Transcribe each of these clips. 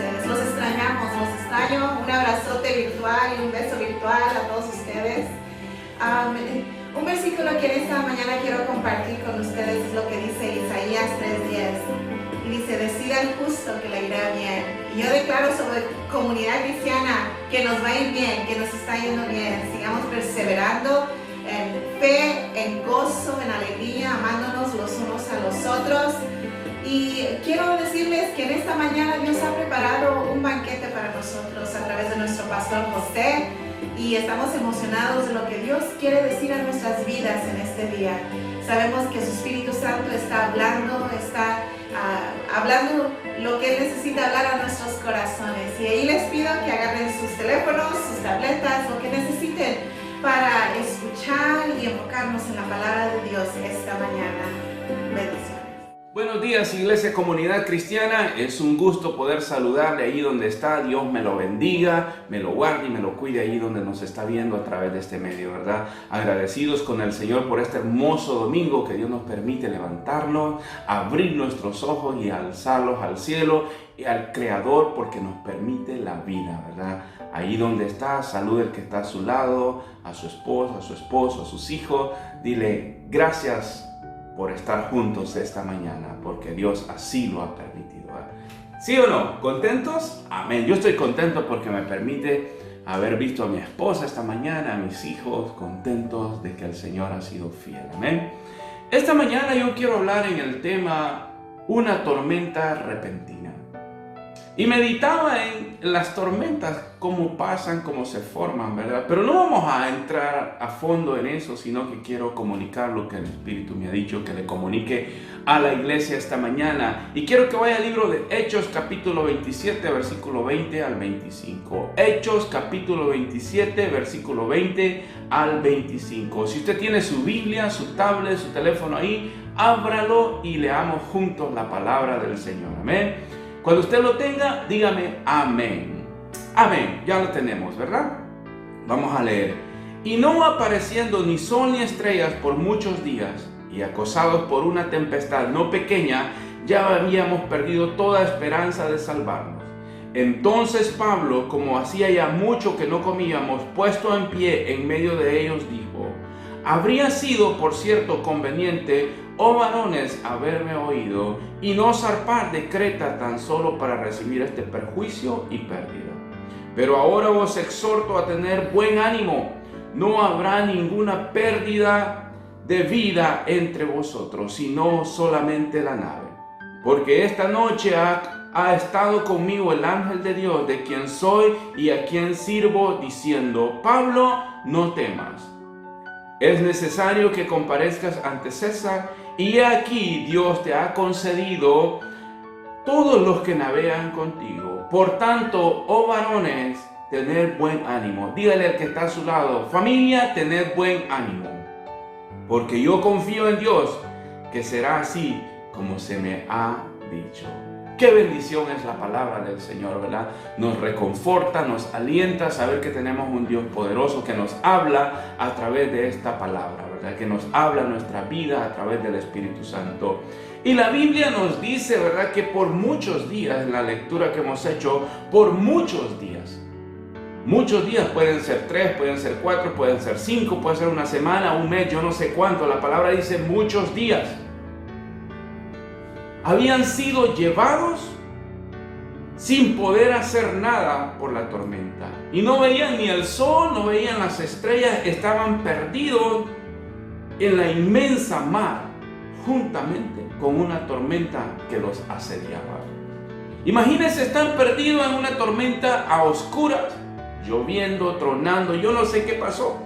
ustedes. Los extrañamos, los extraño. Un abrazote virtual y un beso virtual a todos ustedes. Un versículo que en esta mañana quiero compartir con ustedes es lo que dice Isaías 3:10. Dice, decida el justo que le irá bien. Y yo declaro sobre comunidad cristiana que nos va a ir bien, que nos está yendo bien. Sigamos perseverando en fe, en gozo, en alegría, amándonos los unos a los otros. Y quiero decirles que en esta mañana Dios ha preparado un banquete para nosotros a través de nuestro pastor José. Y estamos emocionados de lo que Dios quiere decir a nuestras vidas en este día. Sabemos que su Espíritu Santo está hablando lo que Él necesita hablar a nuestros corazones. Y ahí les pido que agarren sus teléfonos, sus tabletas, lo que necesiten para escuchar y enfocarnos en la palabra de Dios esta mañana. Bendiciones. Buenos días, Iglesia Comunidad Cristiana. Es un gusto poder saludarle ahí donde está. Dios me lo bendiga, me lo guarde y me lo cuide ahí donde nos está viendo a través de este medio, ¿verdad? Agradecidos con el Señor por este hermoso domingo que Dios nos permite levantarnos, abrir nuestros ojos y alzarlos al cielo y al Creador porque nos permite la vida, ¿verdad? Ahí donde está, salude al que está a su lado, a su esposa, a su esposo, a sus hijos. Dile gracias por estar juntos esta mañana, porque Dios así lo ha permitido. ¿Sí o no? ¿Contentos? Amén. Yo estoy contento porque me permite haber visto a mi esposa esta mañana, a mis hijos, contentos de que el Señor ha sido fiel. Amén. Esta mañana yo quiero hablar en el tema una tormenta repentina. Y meditaba en las tormentas, cómo pasan, cómo se forman, ¿verdad? Pero no vamos a entrar a fondo en eso, sino que quiero comunicar lo que el Espíritu me ha dicho, que le comunique a la iglesia esta mañana. Y quiero que vaya al libro de Hechos, capítulo 27, versículo 20 al 25. Hechos, capítulo 27, versículo 20 al 25. Si usted tiene su Biblia, su tablet, su teléfono ahí, ábralo y leamos juntos la palabra del Señor. Amén. Cuando usted lo tenga, dígame amén. Amén, ya lo tenemos, ¿verdad? Vamos a leer. Y no apareciendo ni sol ni estrellas por muchos días, y acosados por una tempestad no pequeña, ya habíamos perdido toda esperanza de salvarnos. Entonces Pablo, como hacía ya mucho que no comíamos, puesto en pie en medio de ellos, dijo: habría sido, por cierto, conveniente, oh varones, haberme oído y no zarpar de Creta tan solo para recibir este perjuicio y pérdida. Pero ahora os exhorto a tener buen ánimo. No habrá ninguna pérdida de vida entre vosotros, sino solamente la nave. Porque esta noche ha estado conmigo el ángel de Dios, de quien soy y a quien sirvo, diciendo: Pablo, no temas. Es necesario que comparezcas ante César, y aquí Dios te ha concedido todos los que navegan contigo. Por tanto, oh varones, tened buen ánimo. Dígale al que está a su lado: familia, tened buen ánimo, porque yo confío en Dios que será así como se me ha dicho. Qué bendición es la palabra del Señor, ¿verdad? Nos reconforta, nos alienta a saber que tenemos un Dios poderoso que nos habla a través de esta palabra, ¿verdad? Que nos habla nuestra vida a través del Espíritu Santo. Y la Biblia nos dice, ¿verdad?, que por muchos días, en la lectura que hemos hecho, por muchos días pueden ser 3, pueden ser 4, pueden ser 5, puede ser una semana, un mes, yo no sé cuánto. La palabra dice muchos días. Habían sido llevados sin poder hacer nada por la tormenta. Y no veían ni el sol, no veían las estrellas, estaban perdidos en la inmensa mar, juntamente con una tormenta que los asediaba. Imagínense estar perdidos en una tormenta a oscuras, lloviendo, tronando, yo no sé qué pasó.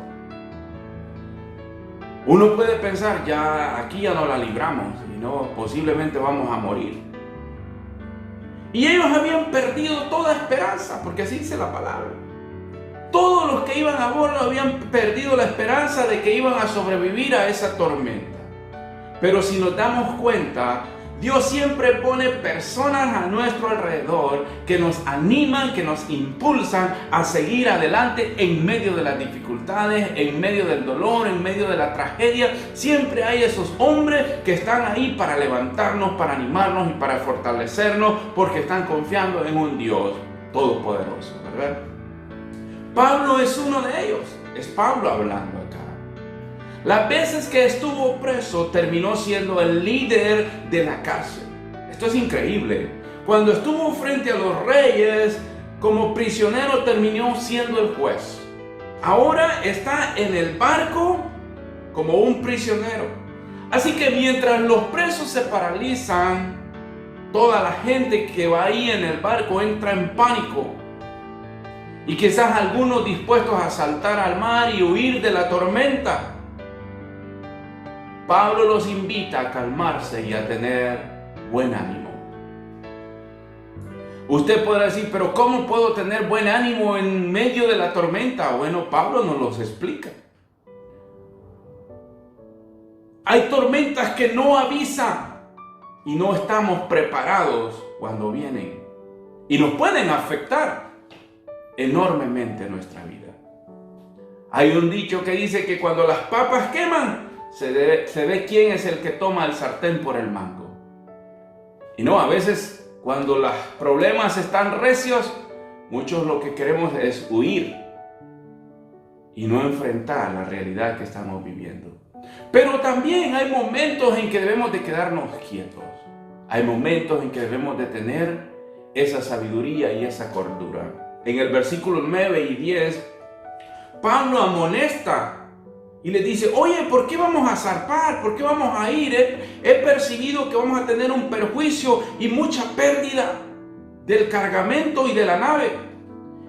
Uno puede pensar, ya aquí ya no la libramos, y no, posiblemente vamos a morir. Y ellos habían perdido toda esperanza, porque así dice la palabra. Todos los que iban a bordo habían perdido la esperanza de que iban a sobrevivir a esa tormenta. Pero si nos damos cuenta, Dios siempre pone personas a nuestro alrededor que nos animan, que nos impulsan a seguir adelante en medio de las dificultades, en medio del dolor, en medio de la tragedia. Siempre hay esos hombres que están ahí para levantarnos, para animarnos y para fortalecernos, porque están confiando en un Dios todopoderoso, ¿verdad? Pablo es uno de ellos. Es Pablo hablando acá. Las veces que estuvo preso, terminó siendo el líder de la cárcel. Esto es increíble. Cuando estuvo frente a los reyes, como prisionero, terminó siendo el juez. Ahora está en el barco como un prisionero. Así que mientras los presos se paralizan, toda la gente que va ahí en el barco entra en pánico. Y quizás algunos dispuestos a saltar al mar y huir de la tormenta. Pablo los invita a calmarse y a tener buen ánimo. Usted podrá decir, pero ¿cómo puedo tener buen ánimo en medio de la tormenta? Bueno, Pablo nos los explica. Hay tormentas que no avisan y no estamos preparados cuando vienen. Y nos pueden afectar enormemente nuestra vida. Hay un dicho que dice que cuando las papas queman, se ve quién es el que toma el sartén por el mango. Y no, a veces cuando los problemas están recios, muchos lo que queremos es huir y no enfrentar la realidad que estamos viviendo. Pero también hay momentos en que debemos de quedarnos quietos. Hay momentos en que debemos de tener esa sabiduría y esa cordura. En el versículo 9 y 10, Pablo amonesta y le dice, oye, ¿por qué vamos a zarpar? ¿Por qué vamos a ir? He percibido que vamos a tener un perjuicio y mucha pérdida del cargamento y de la nave,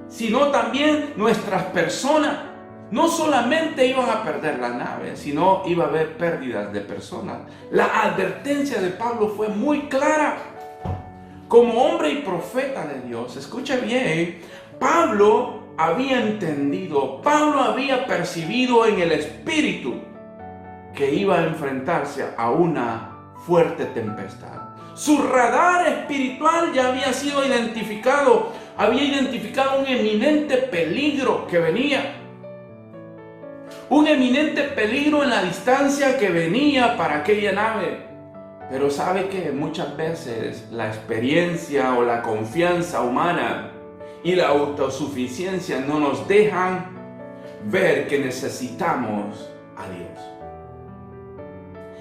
sino también nuestras personas. No solamente iban a perder la nave, sino iba a haber pérdidas de personas. La advertencia de Pablo fue muy clara. Como hombre y profeta de Dios, escucha bien, Pablo había entendido, Pablo había percibido en el espíritu que iba a enfrentarse a una fuerte tempestad. Su radar espiritual ya había sido identificado, había identificado un eminente peligro que venía. Un eminente peligro en la distancia que venía para aquella nave. Pero sabe que muchas veces la experiencia o la confianza humana y la autosuficiencia no nos dejan ver que necesitamos a Dios.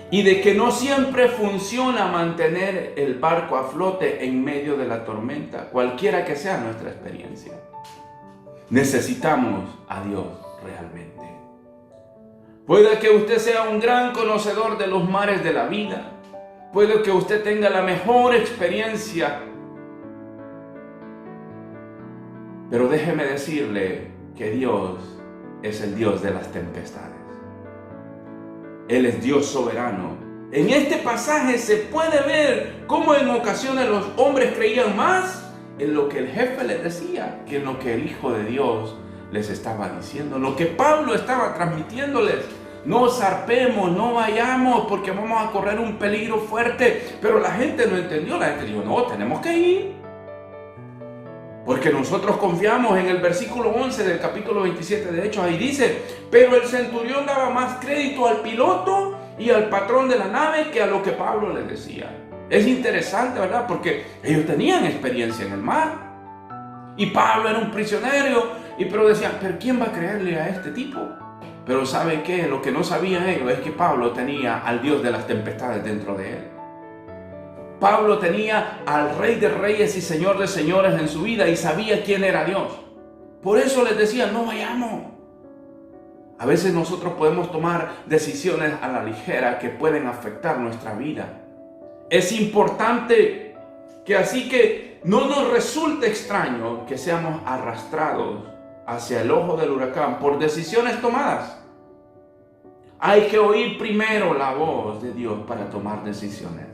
Y de que no siempre funciona mantener el barco a flote en medio de la tormenta, cualquiera que sea nuestra experiencia. Necesitamos a Dios realmente. Puede que usted sea un gran conocedor de los mares de la vida. Puede que usted tenga la mejor experiencia. Pero déjeme decirle que Dios es el Dios de las tempestades. Él es Dios soberano. En este pasaje se puede ver cómo en ocasiones los hombres creían más en lo que el jefe les decía que en lo que el Hijo de Dios les estaba diciendo, lo que Pablo estaba transmitiéndoles. No zarpemos, no vayamos porque vamos a correr un peligro fuerte. Pero la gente no entendió, la gente dijo, no, tenemos que ir. Porque nosotros confiamos en el versículo 11 del capítulo 27 de Hechos, ahí dice, pero el centurión daba más crédito al piloto y al patrón de la nave que a lo que Pablo les decía. Es interesante, ¿verdad? Porque ellos tenían experiencia en el mar. Y Pablo era un prisionero, pero decían, ¿pero quién va a creerle a este tipo? Pero ¿sabe qué? Lo que no sabían ellos es que Pablo tenía al Dios de las tempestades dentro de él. Pablo tenía al Rey de Reyes y Señor de Señores en su vida y sabía quién era Dios. Por eso les decía, no vayamos. A veces nosotros podemos tomar decisiones a la ligera que pueden afectar nuestra vida. Es importante que así que no nos resulte extraño que seamos arrastrados hacia el ojo del huracán por decisiones tomadas. Hay que oír primero la voz de Dios para tomar decisiones.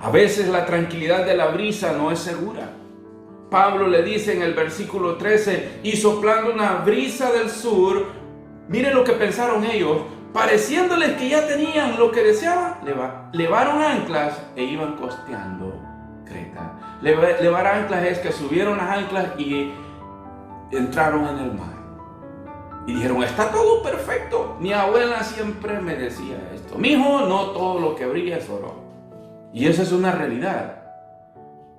A veces la tranquilidad de la brisa no es segura. Pablo le dice en el versículo 13, y soplando una brisa del sur, miren lo que pensaron ellos, pareciéndoles que ya tenían lo que deseaban, levaron anclas e iban costeando Creta. Levar anclas es que subieron las anclas y entraron en el mar. Y dijeron, está todo perfecto. Mi abuela siempre me decía esto. Mijo, no todo lo que brilla es oro. Y esa es una realidad.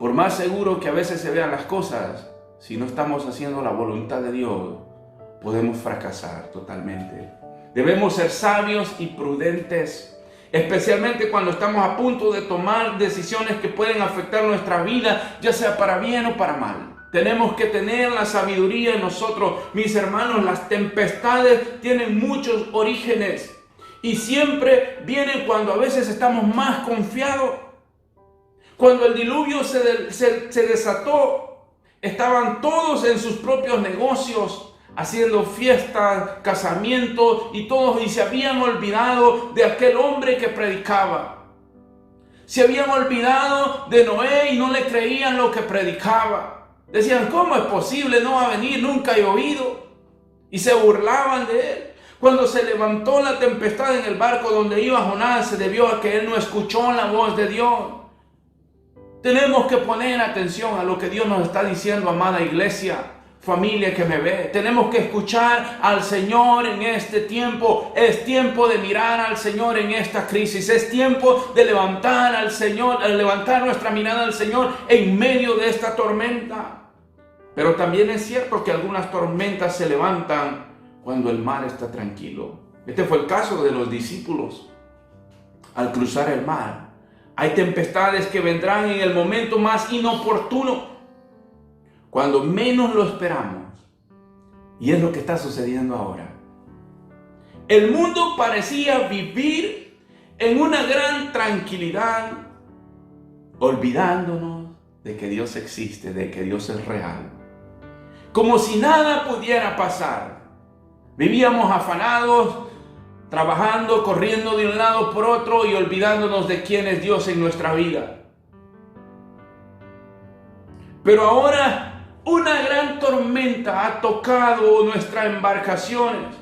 Por más seguro que a veces se vean las cosas, si no estamos haciendo la voluntad de Dios, podemos fracasar totalmente. Debemos ser sabios y prudentes, especialmente cuando estamos a punto de tomar decisiones que pueden afectar nuestra vida, ya sea para bien o para mal. Tenemos que tener la sabiduría en nosotros. Mis hermanos, las tempestades tienen muchos orígenes y siempre vienen cuando a veces estamos más confiados. Cuando el diluvio se desató, estaban todos en sus propios negocios, haciendo fiestas, casamientos y se habían olvidado de aquel hombre que predicaba. Se habían olvidado de Noé y no le creían lo que predicaba. Decían, ¿cómo es posible? No va a venir, nunca he oído. Y se burlaban de él. Cuando se levantó la tempestad en el barco donde iba Jonás, se debió a que él no escuchó la voz de Dios. Tenemos que poner atención a lo que Dios nos está diciendo, amada iglesia, familia que me ve. Tenemos que escuchar al Señor en este tiempo. Es tiempo de mirar al Señor en esta crisis. Es tiempo de levantar al Señor, levantar nuestra mirada al Señor en medio de esta tormenta. Pero también es cierto que algunas tormentas se levantan cuando el mar está tranquilo. Este fue el caso de los discípulos al cruzar el mar. Hay tempestades que vendrán en el momento más inoportuno, cuando menos lo esperamos. Y es lo que está sucediendo ahora. El mundo parecía vivir en una gran tranquilidad, olvidándonos de que Dios existe, de que Dios es real. Como si nada pudiera pasar. Vivíamos afanados, trabajando, corriendo de un lado por otro y olvidándonos de quién es Dios en nuestra vida. Pero ahora una gran tormenta ha tocado nuestras embarcaciones.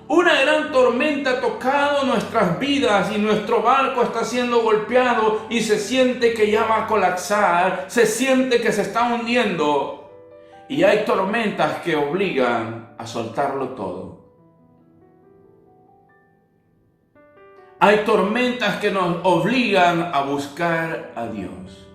Una gran tormenta ha tocado nuestras vidas y nuestro barco está siendo golpeado y se siente que ya va a colapsar, se siente que se está hundiendo. Y hay tormentas que obligan a soltarlo todo. Hay tormentas que nos obligan a buscar a Dios.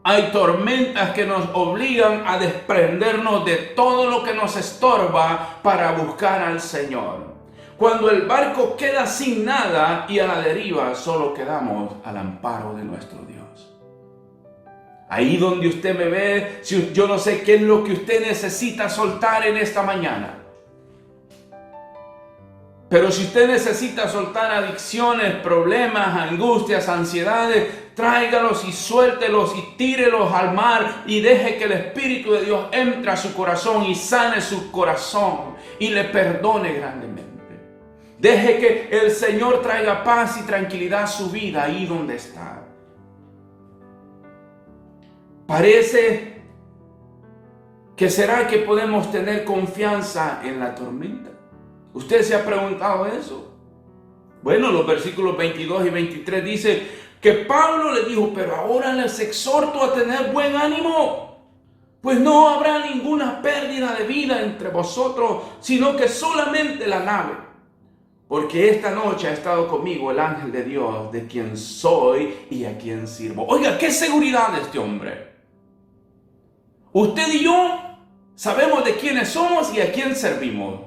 Hay tormentas que nos obligan a desprendernos de todo lo que nos estorba para buscar al Señor. Cuando el barco queda sin nada y a la deriva, solo quedamos al amparo de nuestro Dios. Ahí donde usted me ve, yo no sé qué es lo que usted necesita soltar en esta mañana. Pero si usted necesita soltar adicciones, problemas, angustias, ansiedades, tráigalos y suéltelos y tírelos al mar y deje que el Espíritu de Dios entre a su corazón y sane su corazón y le perdone grandemente. Deje que el Señor traiga paz y tranquilidad a su vida ahí donde está. Parece que será que podemos tener confianza en la tormenta. ¿Usted se ha preguntado eso? Bueno, los versículos 22 y 23 dice que Pablo le dijo, pero ahora les exhorto a tener buen ánimo, pues no habrá ninguna pérdida de vida entre vosotros, sino que solamente la nave. Porque esta noche ha estado conmigo el ángel de Dios, de quien soy y a quien sirvo. Oiga, qué seguridad de este hombre. Usted y yo sabemos de quiénes somos y a quién servimos.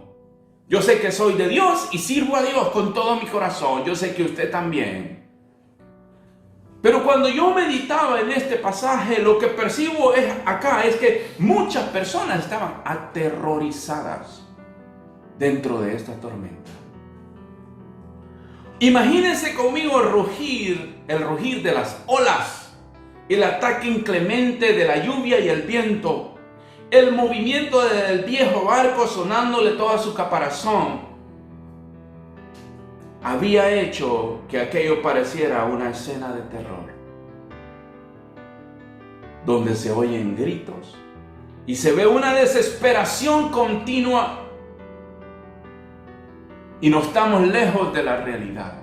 Yo sé que soy de Dios y sirvo a Dios con todo mi corazón. Yo sé que usted también. Pero cuando yo meditaba en este pasaje, lo que percibo acá es que muchas personas estaban aterrorizadas dentro de esta tormenta. Imagínense conmigo el rugir de las olas, el ataque inclemente de la lluvia y el viento, el movimiento del viejo barco sonándole toda su caparazón. Había hecho que aquello pareciera una escena de terror, donde se oyen gritos y se ve una desesperación continua. y no estamos lejos de la realidad.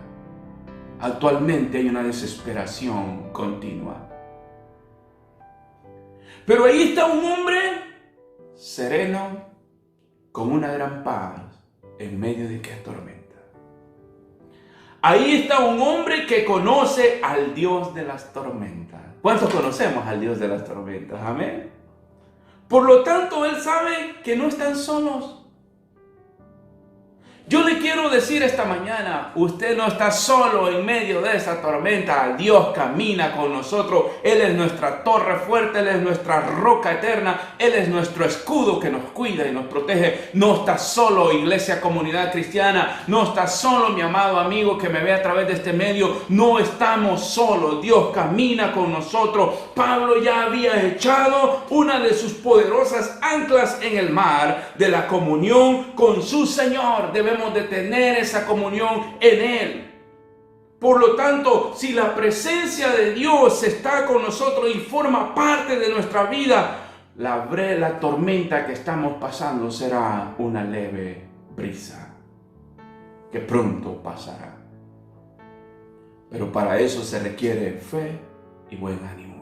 Actualmente hay una desesperación continua. Pero ahí está un hombre sereno, con una gran paz, en medio de qué tormenta. Ahí está un hombre que conoce al Dios de las tormentas. ¿Cuántos conocemos al Dios de las tormentas? Amén. Por lo tanto, él sabe que no están solos. Yo le quiero decir esta mañana, usted no está solo en medio de esa tormenta. Dios camina con nosotros. Él es nuestra torre fuerte, Él es nuestra roca eterna. Él es nuestro escudo que nos cuida y nos protege. No está solo, iglesia, comunidad cristiana. No está solo, mi amado amigo que me ve a través de este medio. No estamos solos. Dios camina con nosotros. Pablo ya había echado una de sus poderosas anclas en el mar de la comunión con su Señor. Debemos de tener esa comunión en Él. Por lo tanto, si la presencia de Dios está con nosotros y forma parte de nuestra vida, la tormenta que estamos pasando será una leve brisa que pronto pasará. Pero para eso se requiere fe y buen ánimo.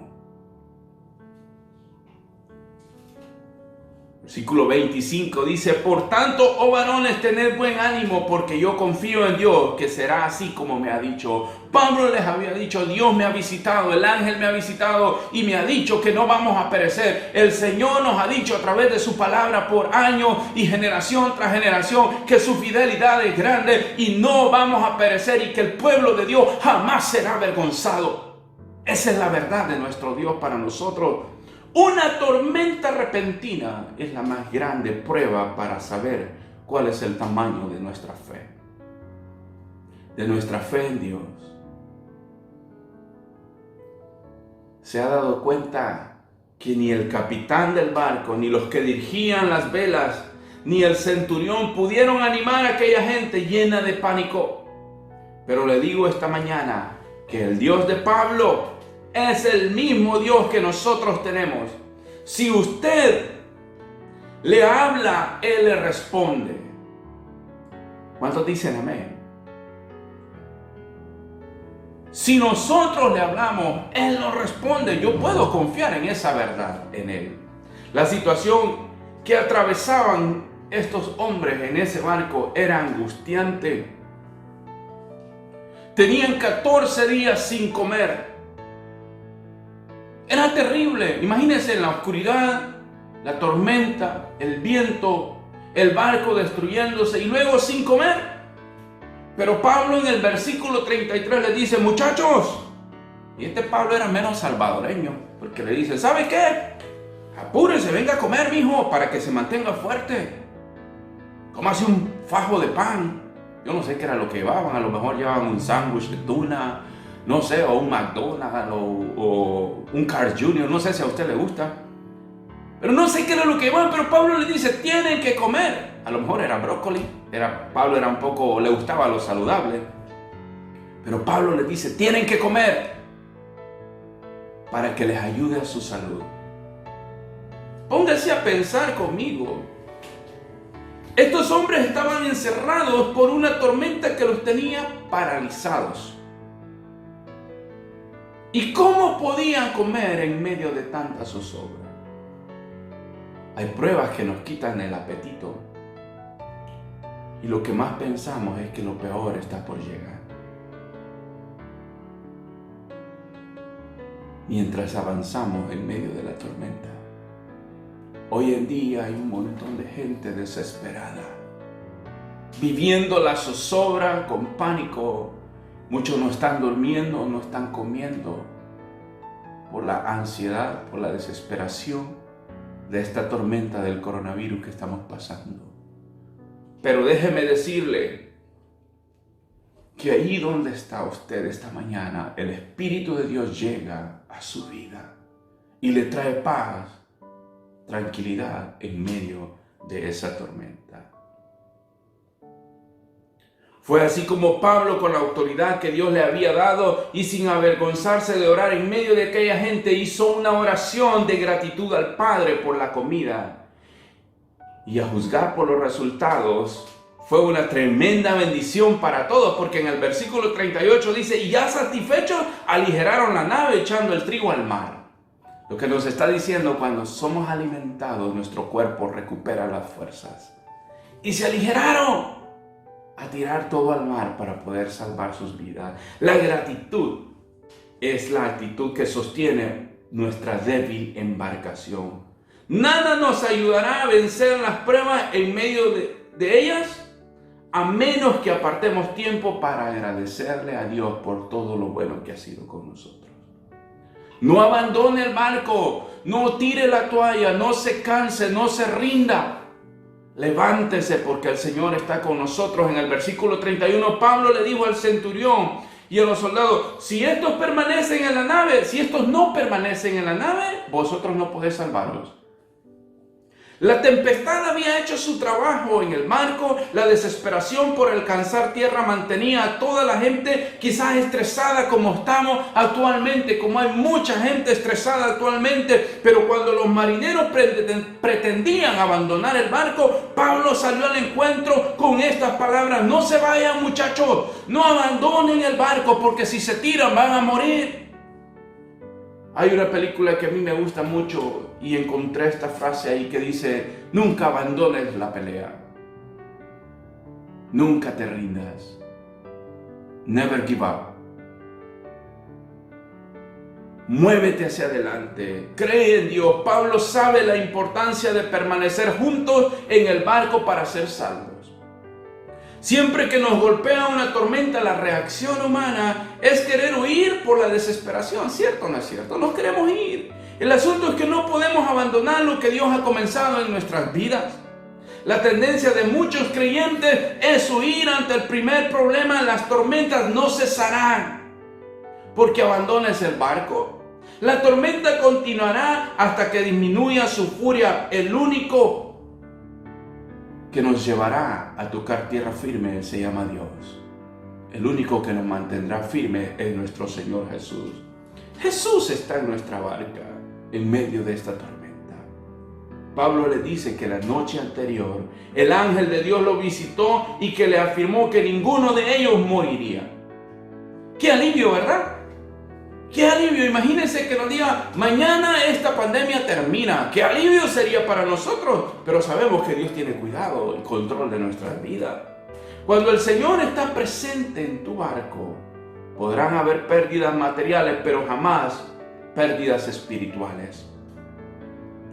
Versículo 25 dice: por tanto, oh varones, tened buen ánimo, porque yo confío en Dios, que será así como me ha dicho. Pablo les había dicho: Dios me ha visitado, el ángel me ha visitado y me ha dicho que no vamos a perecer. El Señor nos ha dicho a través de su palabra por años y generación tras generación que su fidelidad es grande y no vamos a perecer, y que el pueblo de Dios jamás será avergonzado. Esa es la verdad de nuestro Dios para nosotros. Una tormenta repentina es la más grande prueba para saber cuál es el tamaño de nuestra fe. De nuestra fe en Dios. ¿Se ha dado cuenta que ni el capitán del barco, ni los que dirigían las velas, ni el centurión pudieron animar a aquella gente llena de pánico? Pero le digo esta mañana que el Dios de Pablo es el mismo Dios que nosotros tenemos. Si usted le habla, Él le responde. ¿Cuántos dicen amén? Si nosotros le hablamos, Él nos responde. Yo puedo confiar en esa verdad, en Él. La situación que atravesaban estos hombres en ese barco era angustiante. Tenían 14 días sin comer. Era terrible. Imagínense, en la oscuridad, la tormenta, el viento, el barco destruyéndose y luego sin comer. Pero Pablo en el versículo 33 le dice: muchachos, y este Pablo era menos salvadoreño, porque le dice: ¿sabe qué? Apúrense, venga a comer, mijo, para que se mantenga fuerte. Cómase un fajo de pan. Yo no sé qué era lo que llevaban. A lo mejor llevaban un sándwich de tuna, no sé, o un McDonald's o un Carl's Jr., no sé si a usted le gusta. Pero no sé qué era lo que llevaban, pero Pablo le dice: tienen que comer. A lo mejor era brócoli. Pablo era un poco, le gustaba lo saludable. Pero Pablo le dice: tienen que comer para que les ayude a su salud. Póngase a pensar conmigo. Estos hombres estaban encerrados por una tormenta que los tenía paralizados. ¿Y cómo podían comer en medio de tanta zozobra? Hay pruebas que nos quitan el apetito. Y lo que más pensamos es que lo peor está por llegar. Mientras avanzamos en medio de la tormenta, hoy en día hay un montón de gente desesperada, viviendo la zozobra con pánico. Muchos no están durmiendo, no están comiendo por la ansiedad, por la desesperación de esta tormenta del coronavirus que estamos pasando. Pero déjeme decirle que ahí donde está usted esta mañana, el Espíritu de Dios llega a su vida y le trae paz, tranquilidad en medio de esa tormenta. Fue así como Pablo, con la autoridad que Dios le había dado y sin avergonzarse de orar en medio de aquella gente, hizo una oración de gratitud al Padre por la comida. Y a juzgar por los resultados, fue una tremenda bendición para todos, porque en el versículo 38 dice, y ya satisfechos aligeraron la nave echando el trigo al mar. Lo que nos está diciendo, cuando somos alimentados, nuestro cuerpo recupera las fuerzas. Y se aligeraron a tirar todo al mar para poder salvar sus vidas. La gratitud es la actitud que sostiene nuestra débil embarcación. Nada nos ayudará a vencer las pruebas en medio de ellas, a menos que apartemos tiempo para agradecerle a Dios por todo lo bueno que ha sido con nosotros. No abandone el barco, no tire la toalla, no se canse, no se rinda. Levántese porque el Señor está con nosotros. En el versículo 31, Pablo le dijo al centurión y a los soldados, si estos permanecen en la nave, si estos no permanecen en la nave, vosotros no podéis salvaros. La tempestad había hecho su trabajo en el barco, la desesperación por alcanzar tierra mantenía a toda la gente quizás estresada como estamos actualmente, como hay mucha gente estresada actualmente, pero cuando los marineros pretendían abandonar el barco, Pablo salió al encuentro con estas palabras, no se vayan muchachos, no abandonen el barco porque si se tiran van a morir. Hay una película que a mí me gusta mucho y encontré esta frase ahí que dice, nunca abandones la pelea. Nunca te rindas. Never give up. Muévete hacia adelante. Cree en Dios. Pablo sabe la importancia de permanecer juntos en el barco para ser salvos. Siempre que nos golpea una tormenta, la reacción humana es querer huir por la desesperación. ¿Cierto o no es cierto? Nos queremos ir. El asunto es que no podemos abandonar lo que Dios ha comenzado en nuestras vidas. La tendencia de muchos creyentes es huir ante el primer problema. Las tormentas no cesarán porque abandones el barco. La tormenta continuará hasta que disminuya su furia. El único que nos llevará a tocar tierra firme se llama Dios. El único que nos mantendrá firme es nuestro Señor Jesús. Jesús está en nuestra barca en medio de esta tormenta. Pablo le dice que la noche anterior el ángel de Dios lo visitó y que le afirmó que ninguno de ellos moriría. ¡Qué alivio!, ¿verdad? ¡Qué alivio! Imagínense que nos diga, mañana esta pandemia termina. ¡Qué alivio sería para nosotros! Pero sabemos que Dios tiene cuidado y control de nuestras vidas. Cuando el Señor está presente en tu barco, podrán haber pérdidas materiales, pero jamás pérdidas espirituales.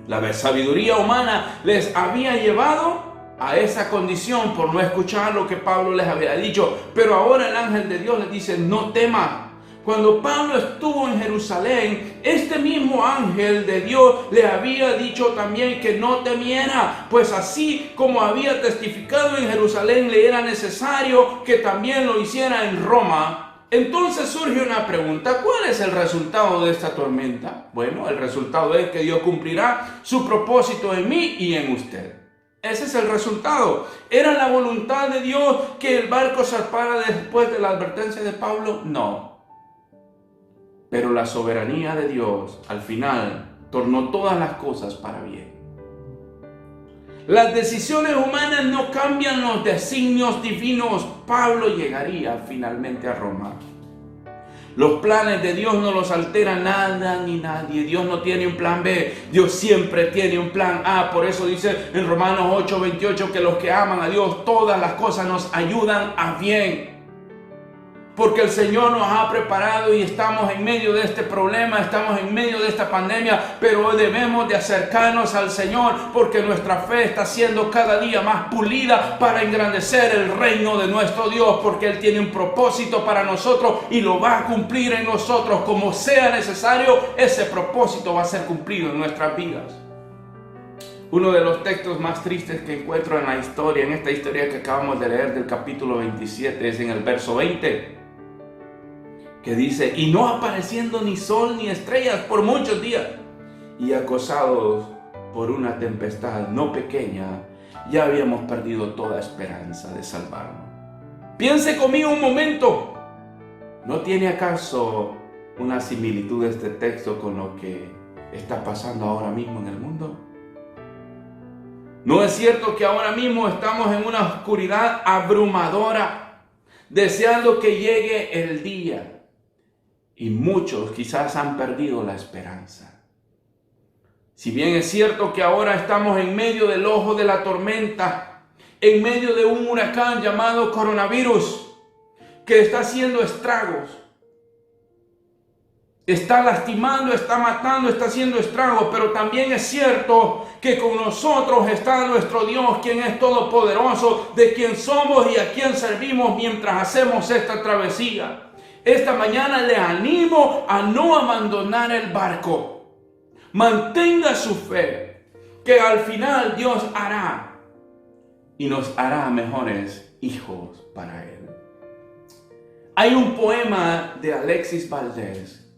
La sabiduría humana les había llevado a esa condición por no escuchar lo que Pablo les había dicho. Pero ahora el ángel de Dios les dice, no temas. Cuando Pablo estuvo en Jerusalén, este mismo ángel de Dios le había dicho también que no temiera, pues así como había testificado en Jerusalén, le era necesario que también lo hiciera en Roma. Entonces surge una pregunta, ¿cuál es el resultado de esta tormenta? Bueno, el resultado es que Dios cumplirá su propósito en mí y en usted. Ese es el resultado. ¿Era la voluntad de Dios que el barco zarpara después de la advertencia de Pablo? No. Pero la soberanía de Dios al final tornó todas las cosas para bien. Las decisiones humanas no cambian los designios divinos. Pablo llegaría finalmente a Roma. Los planes de Dios no los altera nada ni nadie. Dios no tiene un plan B. Dios siempre tiene un plan A. Por eso dice en Romanos 8:28 que los que aman a Dios, todas las cosas nos ayudan a bien. Porque el Señor nos ha preparado y estamos en medio de este problema, estamos en medio de esta pandemia, pero hoy debemos de acercarnos al Señor porque nuestra fe está siendo cada día más pulida para engrandecer el reino de nuestro Dios, porque Él tiene un propósito para nosotros y lo va a cumplir en nosotros. Como sea necesario, ese propósito va a ser cumplido en nuestras vidas. Uno de los textos más tristes que encuentro en la historia, en esta historia que acabamos de leer del capítulo 27, es en el verso 20. Que dice, y no apareciendo ni sol ni estrellas por muchos días, y acosados por una tempestad no pequeña, ya habíamos perdido toda esperanza de salvarnos. Piense conmigo un momento. ¿No tiene acaso una similitud este texto con lo que está pasando ahora mismo en el mundo? ¿No es cierto que ahora mismo estamos en una oscuridad abrumadora, deseando que llegue el día? Y muchos quizás han perdido la esperanza. Si bien es cierto que ahora estamos en medio del ojo de la tormenta, en medio de un huracán llamado coronavirus, que está haciendo estragos, está lastimando, está matando, está haciendo estragos, pero también es cierto que con nosotros está nuestro Dios, quien es todopoderoso, de quien somos y a quien servimos mientras hacemos esta travesía. Esta mañana le animo a no abandonar el barco. Mantenga su fe, que al final Dios hará y nos hará mejores hijos para Él. Hay un poema de Alexis Valdés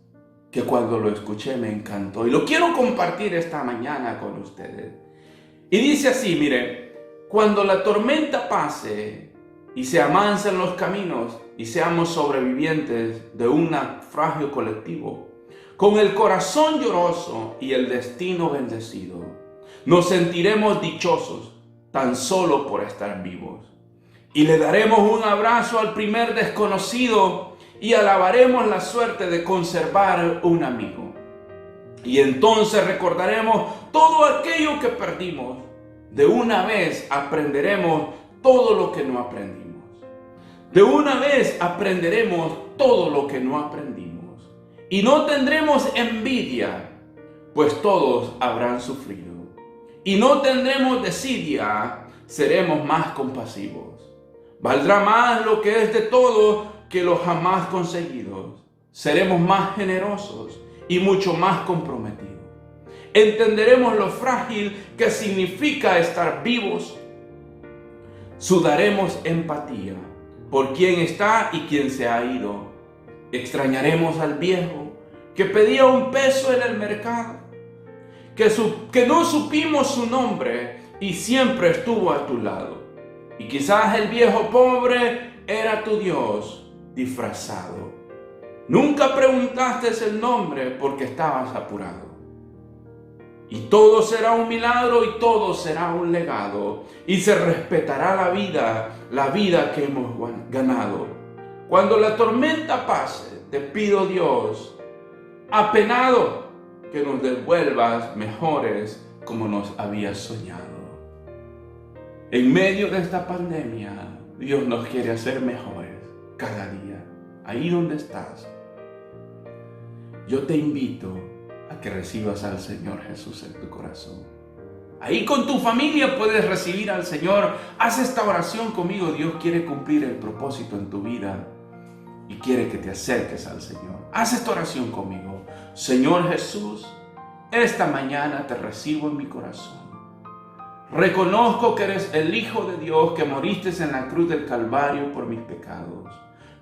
que cuando lo escuché me encantó y lo quiero compartir esta mañana con ustedes. Y dice así, mire: cuando la tormenta pase y se amancen los caminos y seamos sobrevivientes de un naufragio colectivo, con el corazón lloroso y el destino bendecido, nos sentiremos dichosos tan solo por estar vivos. Y le daremos un abrazo al primer desconocido y alabaremos la suerte de conservar un amigo. Y entonces recordaremos todo aquello que perdimos. De una vez aprenderemos todo lo que no aprendimos. De una vez aprenderemos todo lo que no aprendimos. Y no tendremos envidia, pues todos habrán sufrido. Y no tendremos desidia, seremos más compasivos. Valdrá más lo que es de todos que los jamás conseguidos. Seremos más generosos y mucho más comprometidos. Entenderemos lo frágil que significa estar vivos. Sudaremos empatía por quien está y quien se ha ido. Extrañaremos al viejo que pedía un peso en el mercado, que no supimos su nombre y siempre estuvo a tu lado. Y quizás el viejo pobre era tu Dios disfrazado. Nunca preguntaste el nombre porque estabas apurado. Y todo será un milagro y todo será un legado. Y se respetará la vida que hemos ganado. Cuando la tormenta pase, te pido, Dios, apenado, que nos devuelvas mejores como nos habías soñado. En medio de esta pandemia, Dios nos quiere hacer mejores cada día. Ahí donde estás, yo te invito a que recibas al Señor Jesús en tu corazón. Ahí con tu familia puedes recibir al Señor. Haz esta oración conmigo. Dios quiere cumplir el propósito en tu vida y quiere que te acerques al Señor. Haz esta oración conmigo. Señor Jesús, esta mañana te recibo en mi corazón. Reconozco que eres el Hijo de Dios, que moriste en la cruz del Calvario por mis pecados.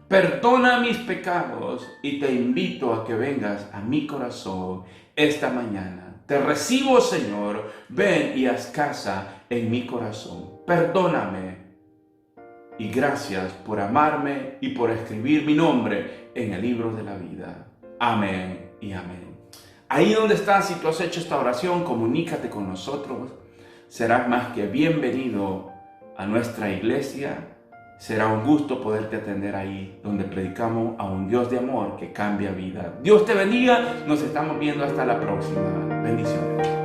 Perdona mis pecados y te invito a que vengas a mi corazón esta mañana. Te recibo, Señor. Ven y haz casa en mi corazón. Perdóname y gracias por amarme y por escribir mi nombre en el libro de la vida. Amén y amén. Ahí donde estás, si tú has hecho esta oración, comunícate con nosotros. Serás más que bienvenido a nuestra iglesia. Será un gusto poderte atender ahí, donde predicamos a un Dios de amor que cambia vida. Dios te bendiga. Nos estamos viendo hasta la próxima. Bendiciones.